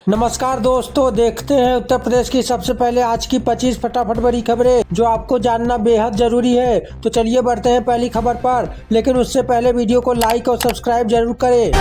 नमस्कार दोस्तों, देखते हैं उत्तर प्रदेश की सबसे पहले आज की 25 फटाफट बड़ी खबरें जो आपको जानना बेहद जरूरी है। तो चलिए बढ़ते हैं पहली खबर पर, लेकिन उससे पहले वीडियो को लाइक और सब्सक्राइब जरूर करें।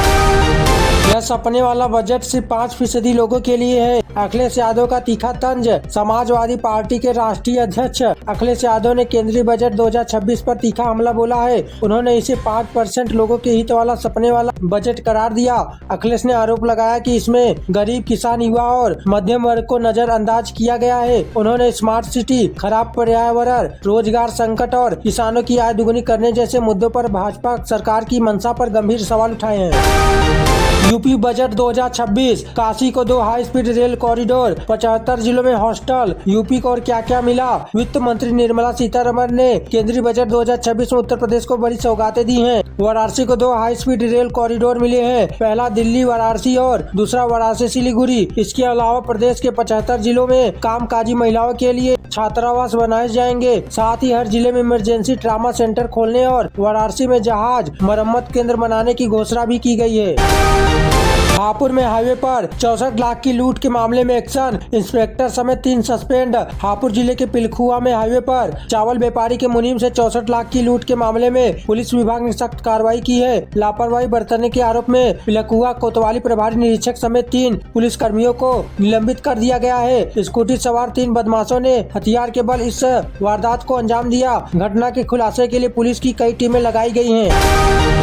यह सपने वाला बजट सिर्फ 5% लोगों के लिए है। अखिलेश यादव का तीखा तंज। समाजवादी पार्टी के राष्ट्रीय अध्यक्ष अखिलेश यादव ने केंद्रीय बजट 2026 पर तीखा हमला बोला है। उन्होंने इसे 5% लोगों के हित वाला सपने वाला बजट करार दिया। अखिलेश ने आरोप लगाया कि इसमें गरीब, किसान, युवा और मध्यम वर्ग को नजरअंदाज किया गया है। उन्होंने स्मार्ट सिटी, खराब पर्यावरण, रोजगार संकट और किसानों की आय दुगुनी करने जैसे मुद्दों पर भाजपा सरकार की मंशा पर गंभीर सवाल उठाए हैं। यूपी बजट 2026, काशी को 2 हाई स्पीड रेल कॉरिडोर, 75 जिलों में हॉस्टल। यूपी को और क्या क्या मिला। वित्त मंत्री निर्मला सीतारमण ने केंद्रीय बजट 2026 में उत्तर प्रदेश को बड़ी सौगातें दी हैं। वाराणसी को 2 हाई स्पीड रेल कॉरिडोर मिले हैं। पहला दिल्ली वाराणसी और दूसरा वाराणसी सिलीगुड़ी। इसके अलावा प्रदेश के 75 जिलों में कामकाजी महिलाओं के लिए छात्रावास बनाए जाएंगे। साथ ही हर जिले में इमरजेंसी ट्रामा सेंटर खोलने और वाराणसी में जहाज मरम्मत केंद्र बनाने की घोषणा भी की गई है। हापुड़ में हाईवे पर 64 लाख की लूट के मामले में एक्शन, इंस्पेक्टर समेत 3 सस्पेंड। हापुड़ जिले के पिलखुआ में हाईवे पर चावल व्यापारी के मुनीम से 64 लाख की लूट के मामले में पुलिस विभाग ने सख्त कार्रवाई की है। लापरवाही बरतने के आरोप में पिलखुआ कोतवाली प्रभारी निरीक्षक समेत 3 पुलिस कर्मियों को निलंबित कर दिया गया है। स्कूटी सवार 3 बदमाशों ने हथियार के बल इस वारदात को अंजाम दिया। घटना के खुलासे के लिए पुलिस की कई टीमें लगाई गई हैं।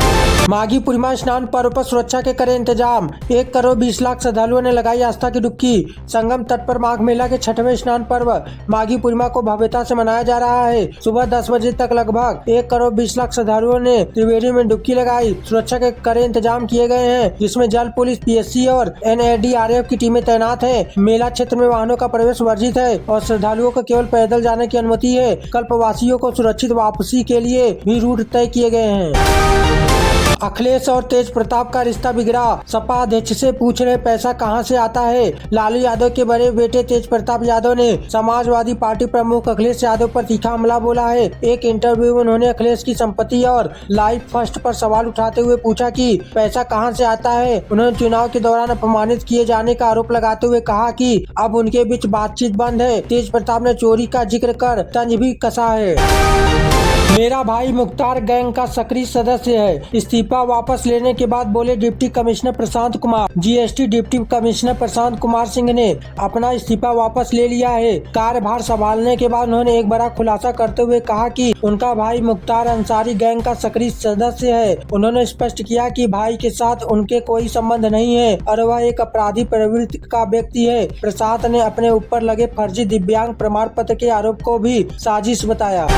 माघी पूर्णिमा स्नान पर्व पर सुरक्षा के कड़े इंतजाम। 1 करोड़ 20 लाख श्रद्धालुओं ने लगाई आस्था की डुबकी। संगम तट पर माघ मेला के 6वें स्नान पर्व माघी पूर्णिमा को भव्यता से मनाया जा रहा है। सुबह 10 बजे तक लगभग 1 करोड़ 20 लाख श्रद्धालुओं ने त्रिवेणी में डुबकी लगाई। सुरक्षा के कड़े इंतजाम किए गए हैं, जिसमें जल पुलिस, पीएससी और NADRF की टीमें तैनात है। मेला क्षेत्र में वाहनों का प्रवेश वर्जित है और श्रद्धालुओं को केवल पैदल जाने की अनुमति है। कल्पवासियों को सुरक्षित वापसी के लिए भी रूट तय किए गए हैं। अखिलेश और तेज प्रताप का रिश्ता बिगड़ा। सपा अध्यक्ष से पूछ रहे पैसा कहां से आता है। लालू यादव के बड़े बेटे तेज प्रताप यादव ने समाजवादी पार्टी प्रमुख अखिलेश यादव पर तीखा हमला बोला है। एक इंटरव्यू में उन्होंने अखिलेश की संपत्ति और लाइफ फर्स्ट पर सवाल उठाते हुए पूछा कि पैसा कहां से आता है। उन्होंने चुनाव के दौरान अपमानित किए जाने का आरोप लगाते हुए कहा कि अब उनके बीच बातचीत बंद है। तेज प्रताप ने चोरी का जिक्र कर तंज भी कसा है। मेरा भाई मुख्तार गैंग का सक्रिय सदस्य है, इस्तीफा वापस लेने के बाद बोले deputy commissioner Prashant Kumar. GST deputy commissioner Prashant Kumar Singh ने अपना इस्तीफा वापस ले लिया है। कार्यभार संभालने के बाद उन्होंने एक बड़ा खुलासा करते हुए कहा कि उनका भाई मुख्तार अंसारी गैंग का सक्रिय सदस्य है। उन्होंने स्पष्ट किया कि भाई के साथ उनके कोई संबंध नहीं है और वह एक अपराधी प्रवृत्ति का व्यक्ति है। प्रशांत ने अपने ऊपर लगे फर्जी दिव्यांग प्रमाण पत्र के आरोप को भी साजिश बताया।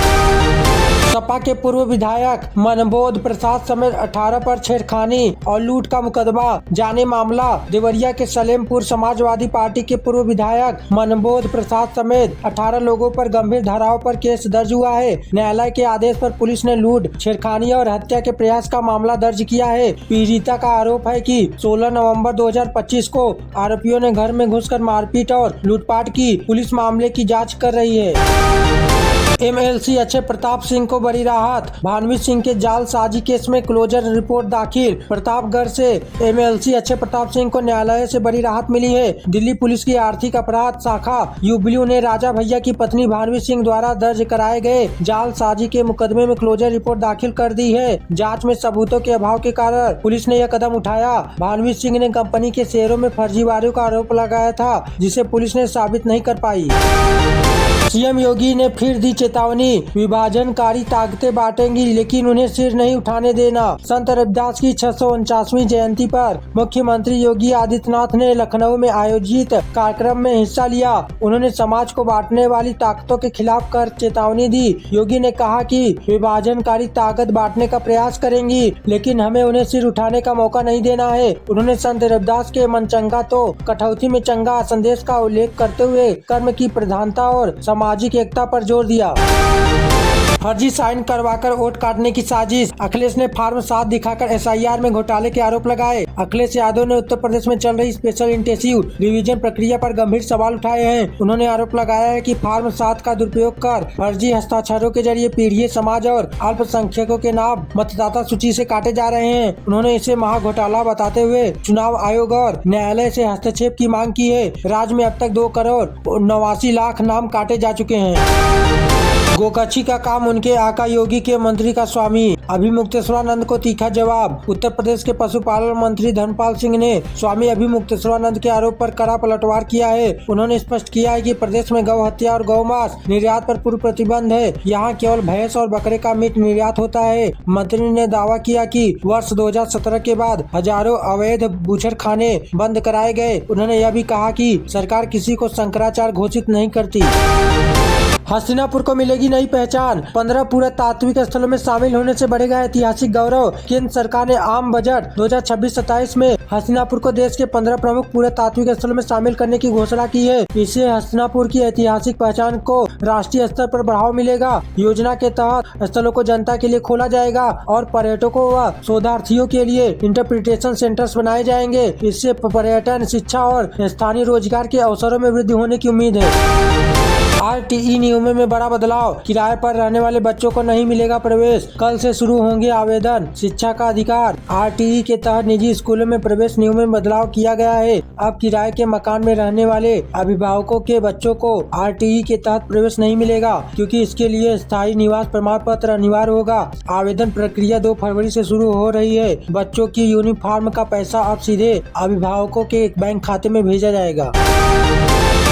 सपा के पूर्व विधायक मनबोध प्रसाद समेत 18 पर छेड़खानी और लूट का मुकदमा। जाने मामला देवरिया के सलेमपुर। समाजवादी पार्टी के पूर्व विधायक मनबोध प्रसाद समेत 18 लोगों पर गंभीर धाराओं पर केस दर्ज हुआ है। न्यायालय के आदेश पर पुलिस ने लूट, छेड़खानी और हत्या के प्रयास का मामला दर्ज किया है। पीड़िता का आरोप है कि 16 नवंबर 2025 को आरोपियों ने घर में घुसकर मारपीट और लूटपाट की। पुलिस मामले की जाँच कर रही है। MLC अक्षय प्रताप सिंह को बड़ी राहत। भानवी सिंह के जालसाजी केस में क्लोजर रिपोर्ट दाखिल। प्रतापगढ़ से MLC अक्षय प्रताप सिंह को न्यायालय से बड़ी राहत मिली है। दिल्ली पुलिस की आर्थिक अपराध शाखा UBLU ने राजा भैया की पत्नी भानवी सिंह द्वारा दर्ज कराए गए जालसाजी के मुकदमे में क्लोजर रिपोर्ट दाखिल कर दी है। जाँच में सबूतों के अभाव के कारण पुलिस ने यह कदम उठाया। भानवी सिंह ने कंपनी के शेयरों में फर्जीवाड़े का आरोप लगाया था, जिसे पुलिस ने साबित नहीं कर पाई। सीएम योगी ने फिर दी चेतावनी, विभाजनकारी ताकतें बांटेंगी लेकिन उन्हें सिर नहीं उठाने देना। संत रविदास की 649वीं जयंती पर मुख्यमंत्री योगी आदित्यनाथ ने लखनऊ में आयोजित कार्यक्रम में हिस्सा लिया। उन्होंने समाज को बांटने वाली ताकतों के खिलाफ कर चेतावनी दी। योगी ने कहा कि विभाजनकारी ताकत बांटने का प्रयास करेंगी लेकिन हमें उन्हें सिर उठाने का मौका नहीं देना है। उन्होंने संत रविदास के मन चंगा तो कठौती में चंगा संदेश का उल्लेख करते हुए कर्म की प्रधानता और सामाजिक एकता पर जोर दिया। फर्जी साइन करवाकर वोट काटने की साजिश। अखिलेश ने फॉर्म 7 दिखाकर SIR में घोटाले के आरोप लगाए। अखिलेश यादव ने उत्तर प्रदेश में चल रही स्पेशल इंटेंसिव रिवीजन प्रक्रिया पर गंभीर सवाल उठाए हैं। उन्होंने आरोप लगाया है कि फॉर्म 7 का दुरुपयोग कर फर्जी हस्ताक्षरों के जरिए पीढ़ी समाज और अल्पसंख्यकों के नाम मतदाता सूची से काटे जा रहे हैं। उन्होंने इसे महाघोटाला बताते हुए चुनाव आयोग और न्यायालय से हस्तक्षेप की मांग की है। राज्य में अब तक 2 करोड़ 89 लाख नाम काटे जा चुके हैं। गोकच्छी का काम उनके आका योगी के मंत्री का स्वामी। अभिमुक्तेश्वरानंद को तीखा जवाब। उत्तर प्रदेश के पशुपालन मंत्री धर्मपाल सिंह ने स्वामी अभिमुक्तेश्वरानंद के आरोप पर कड़ा पलटवार किया है। उन्होंने स्पष्ट किया है कि प्रदेश में गौ हत्या और गौ मांस निर्यात पर पूर्ण प्रतिबंध है। यहाँ केवल भैंस और बकरे का मीट निर्यात होता है। मंत्री ने दावा किया कि वर्ष 2017 के बाद हजारों अवैध बूचड़खाने बंद कराए गए। उन्होंने यह भी कहा कि सरकार किसी को शंकराचार्य घोषित नहीं करती। हस्तिनापुर को मिलेगी नई पहचान। 15 पुरातात्विक स्थलों में शामिल होने से बढ़ेगा ऐतिहासिक गौरव। केंद्र सरकार ने आम बजट 2026-27 में हस्तिनापुर को देश के 15 प्रमुख पुरातात्विक स्थलों में शामिल करने की घोषणा की है। इससे हस्तिनापुर की ऐतिहासिक पहचान को राष्ट्रीय स्तर पर बढ़ावा मिलेगा। योजना के तहत स्थलों को जनता के लिए खोला जाएगा और पर्यटकों व शोधार्थियों के लिए इंटरप्रिटेशन सेंटर्स बनाए जाएंगे। इससे पर्यटन, शिक्षा और स्थानीय रोजगार के अवसरों में वृद्धि होने की उम्मीद है। RTE नियमों में बड़ा बदलाव। किराए पर रहने वाले बच्चों को नहीं मिलेगा प्रवेश। कल से शुरू होंगे आवेदन। शिक्षा का अधिकार। RTE के तहत निजी स्कूलों में प्रवेश नियमों में बदलाव किया गया है। अब किराए के मकान में रहने वाले अभिभावकों के बच्चों को RTE के तहत प्रवेश नहीं मिलेगा, क्योंकि इसके लिए स्थायी निवास प्रमाण पत्र अनिवार्य होगा। आवेदन प्रक्रिया 2 फरवरी से शुरू हो रही है। बच्चों की यूनिफॉर्म का पैसा अब सीधे अभिभावकों के बैंक खाते में भेजा जाएगा।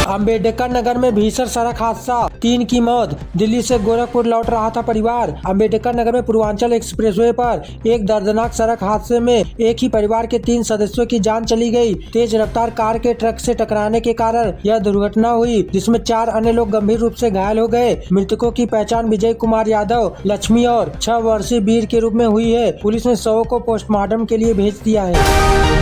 अम्बेडकर नगर में भीषण सड़क हादसा, 3 की मौत। दिल्ली से गोरखपुर लौट रहा था परिवार। अम्बेडकर नगर में पूर्वांचल एक्सप्रेसवे पर एक दर्दनाक सड़क हादसे में एक ही परिवार के 3 सदस्यों की जान चली गई। तेज रफ्तार कार के ट्रक से टकराने के कारण यह दुर्घटना हुई, जिसमें 4 अन्य लोग गंभीर रूप से घायल हो गए। मृतकों की पहचान विजय कुमार यादव, लक्ष्मी और 6 वर्षीय वीर के रूप में हुई है। पुलिस ने शवों को पोस्टमार्टम के लिए भेज दिया है।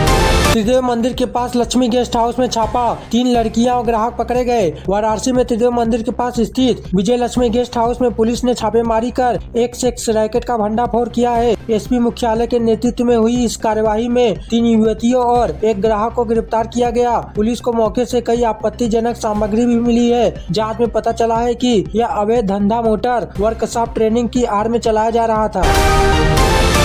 त्रिदेव मंदिर के पास लक्ष्मी गेस्ट हाउस में छापा, 3 लड़कियां और ग्राहक पकड़े गए। वाराणसी में त्रिदेव मंदिर के पास स्थित विजय लक्ष्मी गेस्ट हाउस में पुलिस ने छापेमारी कर एक सेक्स रैकेट का भंडाफोड़ किया है। SP मुख्यालय के नेतृत्व में हुई इस कार्यवाही में 3 युवतियों और एक ग्राहक को गिरफ्तार किया गया। पुलिस को मौके से कई आपत्तिजनक सामग्री भी मिली है। जाँच में पता चला है कि यह अवैध धंधा मोटर वर्कशॉप ट्रेनिंग की आड़ में चलाया जा रहा था।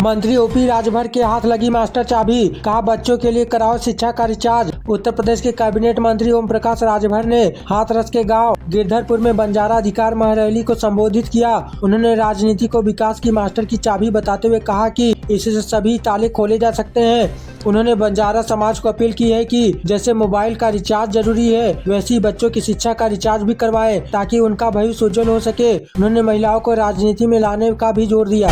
मंत्री OP राजभर के हाथ लगी मास्टर चाबी। कहा बच्चों के लिए कराओ शिक्षा का रिचार्ज। उत्तर प्रदेश के कैबिनेट मंत्री ओम प्रकाश राजभर ने हाथरस के गांव गिरधरपुर में बंजारा अधिकार महारैली को संबोधित किया। उन्होंने राजनीति को विकास की मास्टर की चाबी बताते हुए कहा कि इससे सभी ताले खोले जा सकते हैं। उन्होंने बंजारा समाज को अपील की है कि जैसे मोबाइल का रिचार्ज जरूरी है, वैसे ही बच्चों की शिक्षा का रिचार्ज भी करवाएं, ताकि उनका भविष्य उज्जवल हो सके। उन्होंने महिलाओं को राजनीति में लाने का भी जोर दिया।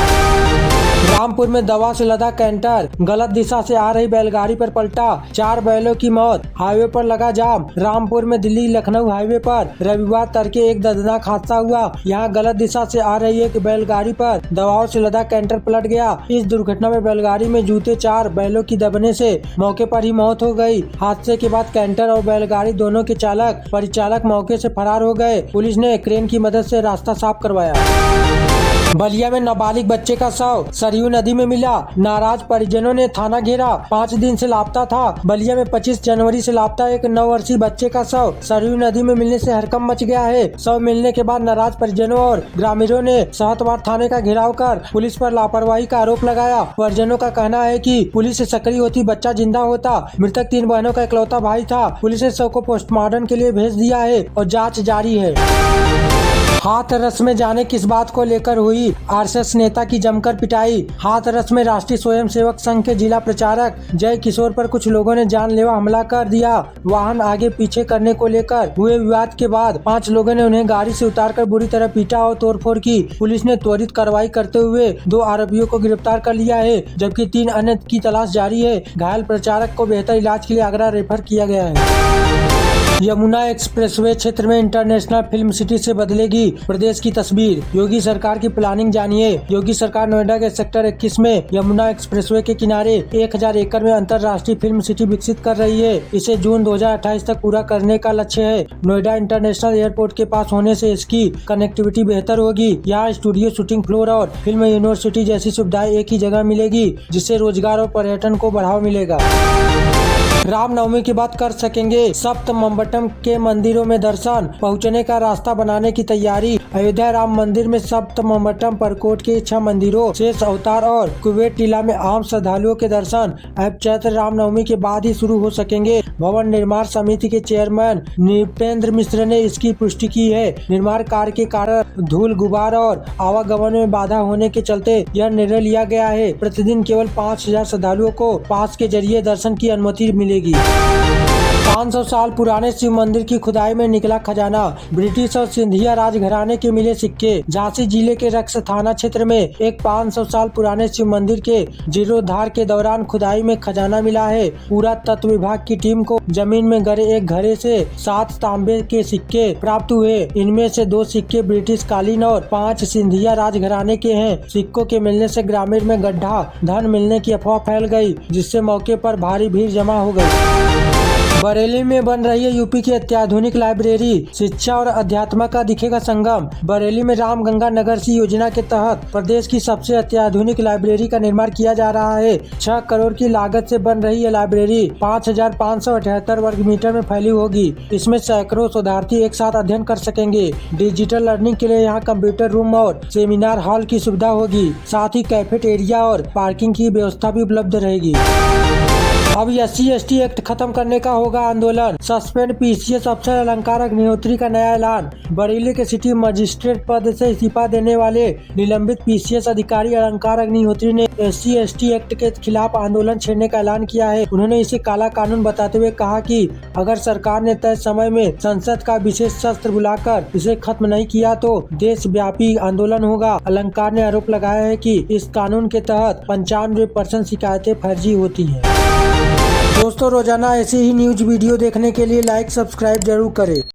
रामपुर में दवा से लदा कैंटर गलत दिशा से आ रही बैलगाड़ी पर पलटा, 4 बैलों की मौत। हाईवे पर लगा जाम। रामपुर में दिल्ली लखनऊ हाईवे पर रविवार तड़के एक दर्दनाक हादसा हुआ। यहां गलत दिशा से आ रही एक बैलगाड़ी पर दवाओं से लदा कैंटर पलट गया। इस दुर्घटना में बैलगाड़ी में जूते 4 बैलों की दबने से मौके पर ही मौत हो गई। हादसे के बाद कैंटर और बैलगाड़ी दोनों के चालक परिचालक मौके से फरार हो गए। पुलिस ने क्रेन की मदद से रास्ता साफ करवाया। बलिया में नाबालिग बच्चे का शव सरयू नदी में मिला। नाराज परिजनों ने थाना घेरा। 5 दिन से लापता था। बलिया में 25 जनवरी से लापता एक 9 वर्षीय बच्चे का शव सरयू नदी में मिलने से हड़कंप मच गया है। शव मिलने के बाद नाराज परिजनों और ग्रामीणों ने सहतवार थाने का घेराव कर पुलिस पर लापरवाही का आरोप लगाया। परिजनों का कहना है कि पुलिस से सक्रिय होती बच्चा जिंदा होता। मृतक 3 बहनों का इकलौता भाई था। पुलिस ने शव को पोस्टमार्टम के लिए भेज दिया है और जाँच जारी है। हाथरस में जाने किस बात को लेकर हुई RSS नेता की जमकर पिटाई। हाथरस में राष्ट्रीय स्वयंसेवक संघ के जिला प्रचारक जय किशोर पर कुछ लोगों ने जानलेवा हमला कर दिया। वाहन आगे पीछे करने को लेकर हुए विवाद के बाद 5 लोगों ने उन्हें गाड़ी से उतारकर बुरी तरह पीटा और तोड़फोड़ की। पुलिस ने त्वरित कार्रवाई करते हुए 2 आरोपियों को गिरफ्तार कर लिया है, जबकि 3 अन्य की तलाश जारी है। घायल प्रचारक को बेहतर इलाज के लिए आगरा रेफर किया गया है। यमुना एक्सप्रेसवे क्षेत्र में इंटरनेशनल फिल्म सिटी से बदलेगी प्रदेश की तस्वीर। योगी सरकार की प्लानिंग जानिए। योगी सरकार नोएडा के सेक्टर 21 में यमुना एक्सप्रेसवे के किनारे 1000 एकड़ में अंतर्राष्ट्रीय फिल्म सिटी विकसित कर रही है। इसे जून 2028 तक पूरा करने का लक्ष्य है। नोएडा इंटरनेशनल एयरपोर्ट के पास होने से इसकी कनेक्टिविटी बेहतर होगी। यहाँ स्टूडियो, शूटिंग फ्लोर और फिल्म यूनिवर्सिटी जैसी सुविधाएं एक ही जगह मिलेगी, जिससे रोजगार और पर्यटन को बढ़ावा मिलेगा। रामनवमी की बात कर सकेंगे। सप्तमबट्टम के मंदिरों में दर्शन पहुंचने का रास्ता बनाने की तैयारी। अयोध्या राम मंदिर में सप्तमबट्टम, परकोट के 6 मंदिरों, शेष अवतार और कुबेर टीला में आम श्रद्धालुओं के दर्शन अब चैत्र रामनवमी के बाद ही शुरू हो सकेंगे। भवन निर्माण समिति के चेयरमैन नृपेंद्र मिश्र ने इसकी पुष्टि की है। निर्माण कार्य के कारण धूल, गुबार और आवागमन में बाधा होने के चलते यह निर्णय लिया गया है। प्रतिदिन केवल 5000 श्रद्धालुओं को पास के जरिए दर्शन की अनुमति मिलेगी। 500 साल पुराने शिव मंदिर की खुदाई में निकला खजाना। ब्रिटिश और सिंधिया राजघराने के मिले सिक्के। झांसी जिले के रक्स थाना क्षेत्र में एक 500 साल पुराने शिव मंदिर के जीर्णोद्धार के दौरान खुदाई में खजाना मिला है। पुरातत्व विभाग की टीम को जमीन में गड़े एक घड़े से 7 तांबे के सिक्के प्राप्त हुए। इनमें से 2 सिक्के ब्रिटिश कालीन और 5 सिंधिया राजघराने के हैं। सिक्कों के मिलने से ग्रामीण में गड्ढा धन मिलने की अफवाह फैल गई, जिससे मौके पर भारी भीड़ जमा हो गई। बरेली में बन रही है यूपी की अत्याधुनिक लाइब्रेरी। शिक्षा और अध्यात्म का दिखेगा संगम। बरेली में राम गंगा नगर सी योजना के तहत प्रदेश की सबसे अत्याधुनिक लाइब्रेरी का निर्माण किया जा रहा है। 6 करोड़ की लागत से बन रही है लाइब्रेरी 5578 वर्ग मीटर में फैली होगी। इसमें सैकड़ों शोधार्थी एक साथ अध्ययन कर सकेंगे। डिजिटल लर्निंग के लिए यहाँ कंप्यूटर रूम और सेमिनार हॉल की सुविधा होगी। साथ ही कैफेटेरिया और पार्किंग की व्यवस्था भी उपलब्ध रहेगी। अब SC/ST एक्ट खत्म करने का होगा आंदोलन। सस्पेंड PCS अफसर अलंकार अग्निहोत्री का नया ऐलान। बरेली के सिटी मजिस्ट्रेट पद से इस्तीफा देने वाले निलंबित PCS अधिकारी अलंकार अग्निहोत्री ने SC/ST एक्ट के खिलाफ आंदोलन छेड़ने का ऐलान किया है। उन्होंने इसे काला कानून बताते हुए कहा कि अगर सरकार ने तय समय में संसद का विशेष सत्र बुलाकर इसे खत्म नहीं किया तो देशव्यापी आंदोलन होगा। अलंकार ने आरोप लगाया है कि इस कानून के तहत 95% शिकायतें फर्जी होती हैं। दोस्तों, रोजाना ऐसे ही न्यूज वीडियो देखने के लिए लाइक, सब्सक्राइब जरूर करें।